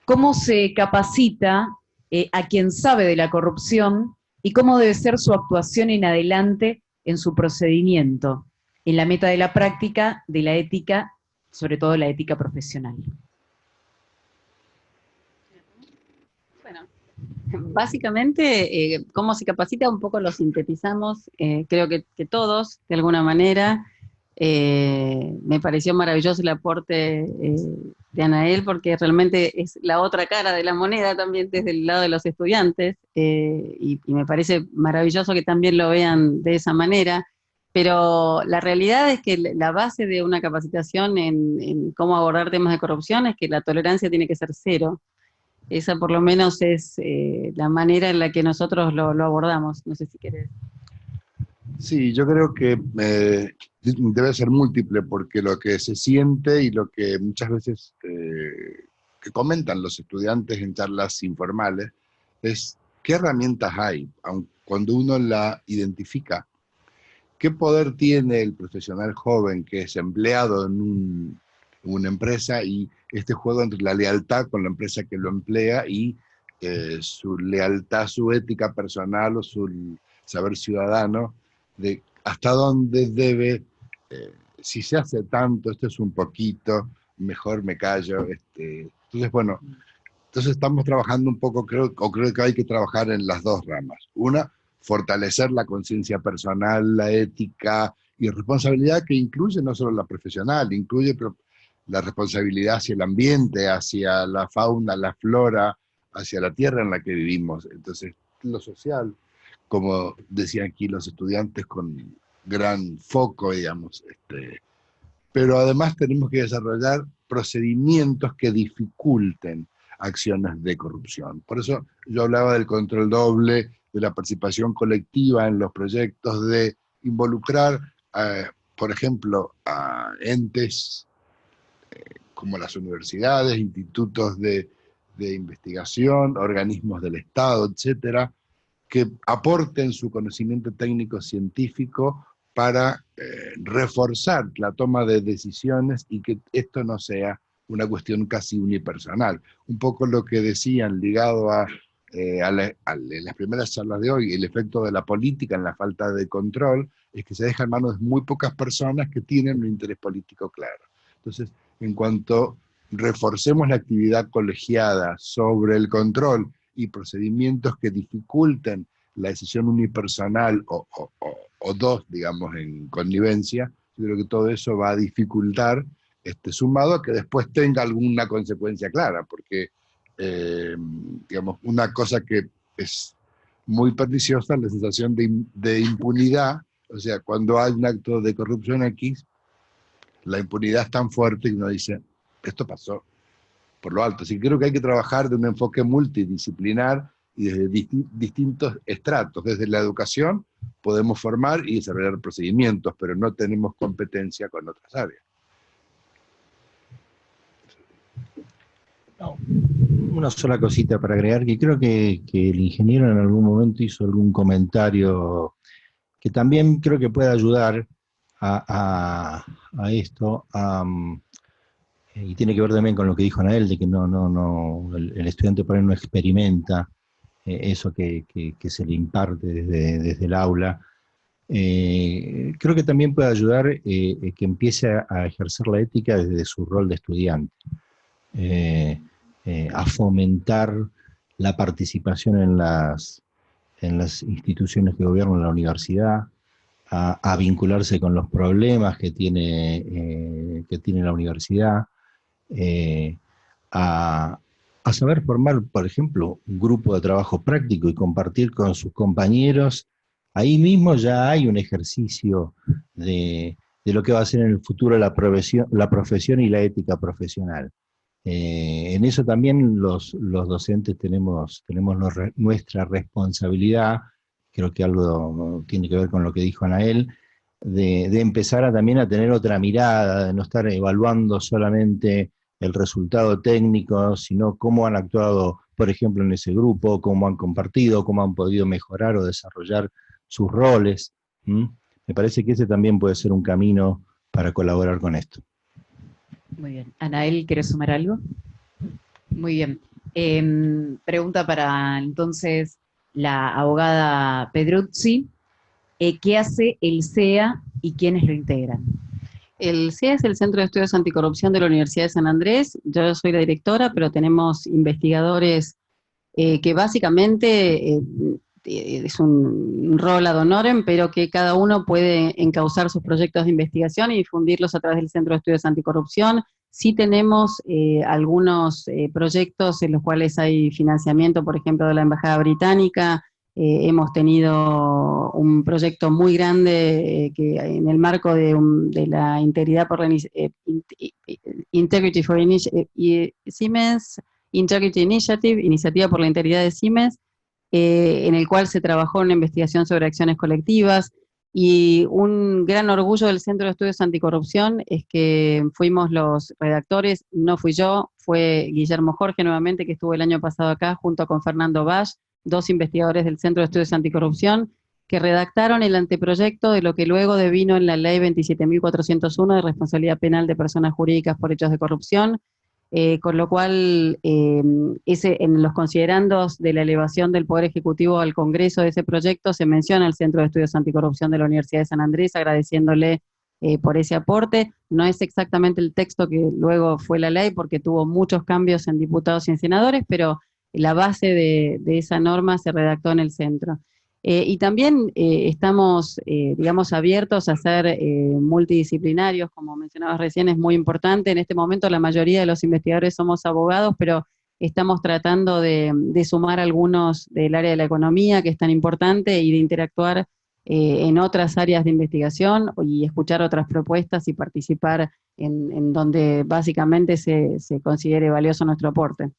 ¿Cómo se capacita a quien sabe de la corrupción y cómo debe ser su actuación en adelante en su procedimiento, en la meta de la práctica, de la ética, sobre todo la ética profesional? Bueno, básicamente, cómo se capacita, un poco lo sintetizamos, creo que todos, de alguna manera. Me pareció maravilloso el aporte de Anael, porque realmente es la otra cara de la moneda también desde el lado de los estudiantes, y me parece maravilloso que también lo vean de esa manera, Pero la realidad es que la base de una capacitación en cómo abordar temas de corrupción es que la tolerancia tiene que ser cero. Esa por lo menos es la manera en la que nosotros lo abordamos. No sé si querés. Sí, yo creo que debe ser múltiple, porque lo que se siente y lo que muchas veces que comentan los estudiantes en charlas informales es qué herramientas hay, aun cuando uno la identifica. ¿Qué poder tiene el profesional joven que es empleado en una empresa, y este juego entre la lealtad con la empresa que lo emplea y su lealtad, su ética personal o su saber ciudadano, de hasta dónde debe, si se hace tanto, esto es un poquito, mejor me callo. Entonces, bueno, entonces estamos trabajando un poco, creo que hay que trabajar en las dos ramas. Una, fortalecer la conciencia personal, la ética y responsabilidad, que incluye no solo la profesional, incluye la responsabilidad hacia el ambiente, hacia la fauna, la flora, hacia la tierra en la que vivimos. Entonces, lo social, como decían aquí los estudiantes, con gran foco, digamos. Pero además tenemos que desarrollar procedimientos que dificulten acciones de corrupción. Por eso yo hablaba del control doble, de la participación colectiva en los proyectos, de involucrar, por ejemplo, a entes como las universidades, institutos de investigación, organismos del Estado, etcétera, que aporten su conocimiento técnico científico para reforzar la toma de decisiones y que esto no sea una cuestión casi unipersonal. Un poco lo que decían ligado en las primeras charlas de hoy, el efecto de la política en la falta de control, es que se deja en manos de muy pocas personas que tienen un interés político claro. Entonces, en cuanto reforcemos la actividad colegiada sobre el control y procedimientos que dificulten la decisión unipersonal o dos, digamos, en connivencia, yo creo que todo eso va a dificultar, sumado a que después tenga alguna consecuencia clara, porque, digamos, una cosa que es muy perniciosa es la sensación de impunidad. O sea, cuando hay un acto de corrupción aquí, la impunidad es tan fuerte que uno dice, esto pasó por lo alto. Así que creo que hay que trabajar de un enfoque multidisciplinar y desde distintos estratos. Desde la educación podemos formar y desarrollar procedimientos, pero no tenemos competencia con otras áreas. No, una sola cosita para agregar, que creo que el ingeniero en algún momento hizo algún comentario que también creo que puede ayudar a esto, y tiene que ver también con lo que dijo Anael, de que el estudiante por ahí no experimenta eso que se le imparte desde el aula. Creo que también puede ayudar que empiece a ejercer la ética desde su rol de estudiante, a fomentar la participación en las instituciones que gobiernan la universidad, a vincularse con los problemas que tiene la universidad, a saber formar, por ejemplo, un grupo de trabajo práctico y compartir con sus compañeros. Ahí mismo ya hay un ejercicio de lo que va a ser en el futuro la profesión y la ética profesional. En eso también los docentes tenemos nuestra responsabilidad. Creo que algo tiene que ver con lo que dijo Anael, de empezar también a tener otra mirada, de no estar evaluando solamente el resultado técnico, sino cómo han actuado, por ejemplo, en ese grupo, cómo han compartido, cómo han podido mejorar o desarrollar sus roles. Me parece que ese también puede ser un camino para colaborar con esto. Muy bien. Anael, ¿quieres sumar algo? Muy bien. Pregunta para entonces la abogada Pedruzzi. ¿Qué hace el CEA y quiénes lo integran? El CEA es el Centro de Estudios Anticorrupción de la Universidad de San Andrés. Yo soy la directora, pero tenemos investigadores que básicamente es un rol ad honorem, pero que cada uno puede encauzar sus proyectos de investigación y difundirlos a través del Centro de Estudios Anticorrupción. Sí tenemos algunos proyectos en los cuales hay financiamiento, por ejemplo, de la Embajada Británica, hemos tenido un proyecto muy grande que en el marco de la integridad por la Integrity for Siemens, Integrity Initiative, Iniciativa por la Integridad de Siemens, en el cual se trabajó en una investigación sobre acciones colectivas, y un gran orgullo del Centro de Estudios Anticorrupción es que fuimos los redactores, no fui yo, fue Guillermo Jorge nuevamente, que estuvo el año pasado acá, junto con Fernando Bach, dos investigadores del Centro de Estudios Anticorrupción, que redactaron el anteproyecto de lo que luego devino en la Ley 27.401 de responsabilidad penal de personas jurídicas por hechos de corrupción, con lo cual en los considerandos de la elevación del Poder Ejecutivo al Congreso de ese proyecto se menciona el Centro de Estudios Anticorrupción de la Universidad de San Andrés, agradeciéndole por ese aporte. No es exactamente el texto que luego fue la ley, porque tuvo muchos cambios en diputados y en senadores, pero la base de esa norma se redactó en el centro. Y también estamos, digamos, abiertos a ser multidisciplinarios, como mencionabas recién, es muy importante. En este momento la mayoría de los investigadores somos abogados, pero estamos tratando de sumar algunos del área de la economía, que es tan importante, y de interactuar en otras áreas de investigación y escuchar otras propuestas y participar en donde básicamente se considere valioso nuestro aporte.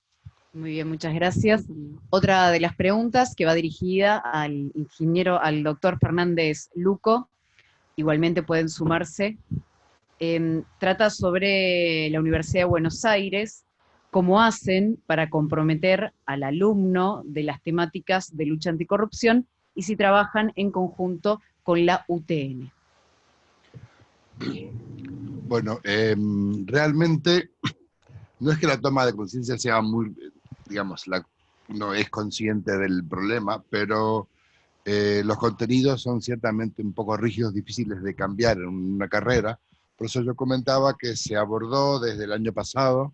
Muy bien, muchas gracias. Otra de las preguntas que va dirigida al ingeniero, al doctor Fernández Luco, igualmente pueden sumarse, trata sobre la Universidad de Buenos Aires, cómo hacen para comprometer al alumno de las temáticas de lucha anticorrupción y si trabajan en conjunto con la UTN. Bueno, realmente no es que la toma de conciencia sea muy, digamos, uno es consciente del problema, pero los contenidos son ciertamente un poco rígidos, difíciles de cambiar en una carrera. Por eso yo comentaba que se abordó desde el año pasado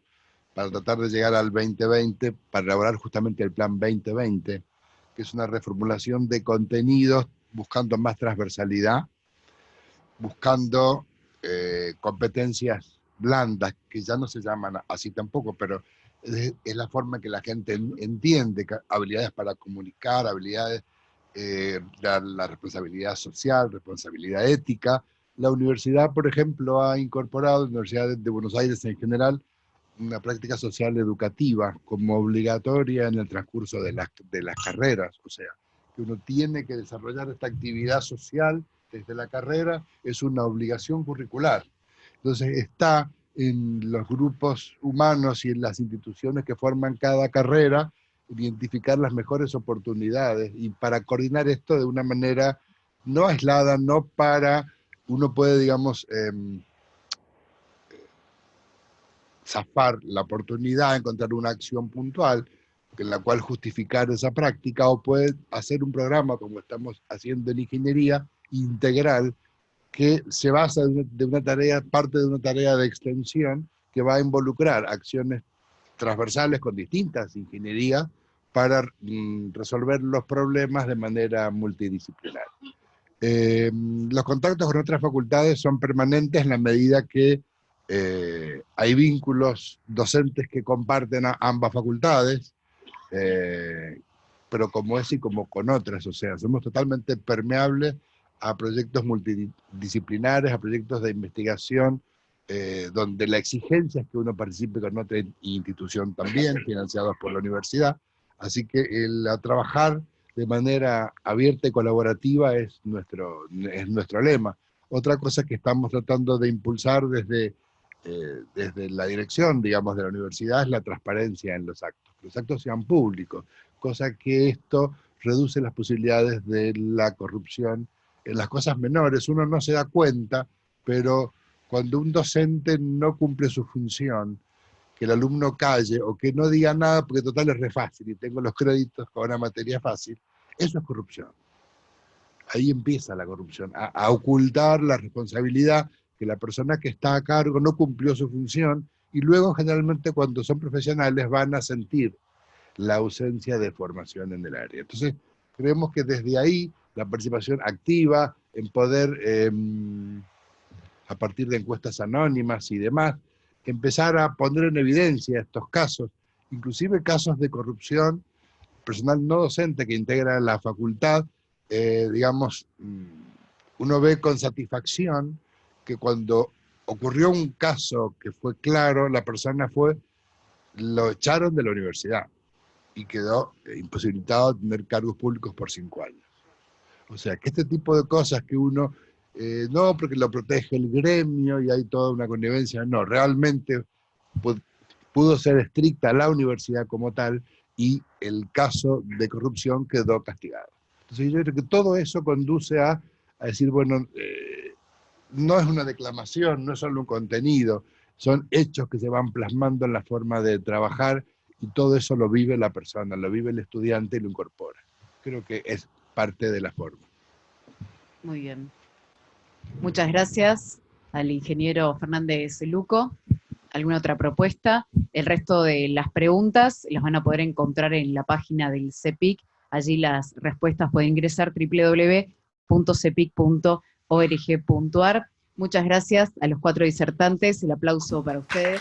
para tratar de llegar al 2020, para elaborar justamente el Plan 2020, que es una reformulación de contenidos buscando más transversalidad, buscando competencias blandas, que ya no se llaman así tampoco, pero es la forma en que la gente entiende, habilidades para comunicar, habilidades, la responsabilidad social, responsabilidad ética. La universidad, por ejemplo, ha incorporado, la Universidad de Buenos Aires en general, una práctica social educativa como obligatoria en el transcurso de las carreras, o sea, que uno tiene que desarrollar esta actividad social desde la carrera, es una obligación curricular. Entonces está en los grupos humanos y en las instituciones que forman cada carrera, identificar las mejores oportunidades y para coordinar esto de una manera no aislada, no para, uno puede, digamos, zafar la oportunidad, encontrar una acción puntual en la cual justificar esa práctica, o puede hacer un programa como estamos haciendo en ingeniería integral, que se basa de una tarea, parte de una tarea de extensión que va a involucrar acciones transversales con distintas ingenierías para resolver los problemas de manera multidisciplinar. Los contactos con otras facultades son permanentes en la medida que hay vínculos docentes que comparten a ambas facultades, pero como es y como con otras, o sea, somos totalmente permeables a proyectos multidisciplinares, a proyectos de investigación, donde la exigencia es que uno participe con otra institución también, financiados por la universidad, así que el trabajar de manera abierta y colaborativa es nuestro lema. Otra cosa que estamos tratando de impulsar desde la dirección, digamos, de la universidad es la transparencia en los actos. Que los actos sean públicos, cosa que esto reduce las posibilidades de la corrupción en las cosas menores. Uno no se da cuenta, pero cuando un docente no cumple su función, que el alumno calle o que no diga nada porque total es re fácil y tengo los créditos con una materia fácil, eso es corrupción. Ahí empieza la corrupción, a ocultar la responsabilidad que la persona que está a cargo no cumplió su función, y luego generalmente cuando son profesionales van a sentir la ausencia de formación en el área. Entonces creemos que desde ahí la participación activa en poder, a partir de encuestas anónimas y demás, empezar a poner en evidencia estos casos, inclusive casos de corrupción personal no docente que integra la facultad, digamos, uno ve con satisfacción que cuando ocurrió un caso que fue claro, la persona lo echaron de la universidad y quedó imposibilitado de tener cargos públicos por 5 años. O sea, que este tipo de cosas que uno, no porque lo protege el gremio y hay toda una connivencia, no, realmente pudo ser estricta la universidad como tal y el caso de corrupción quedó castigado. Entonces yo creo que todo eso conduce a decir, bueno, no es una declamación, no es solo un contenido, son hechos que se van plasmando en la forma de trabajar y todo eso lo vive la persona, lo vive el estudiante y lo incorpora. Creo que es parte de la forma. Muy bien. Muchas gracias al ingeniero Fernández Luco. ¿Alguna otra propuesta? El resto de las preguntas las van a poder encontrar en la página del CEPIC. Allí las respuestas pueden ingresar www.cepic.org.ar. Muchas gracias a los 4 disertantes. El aplauso para ustedes.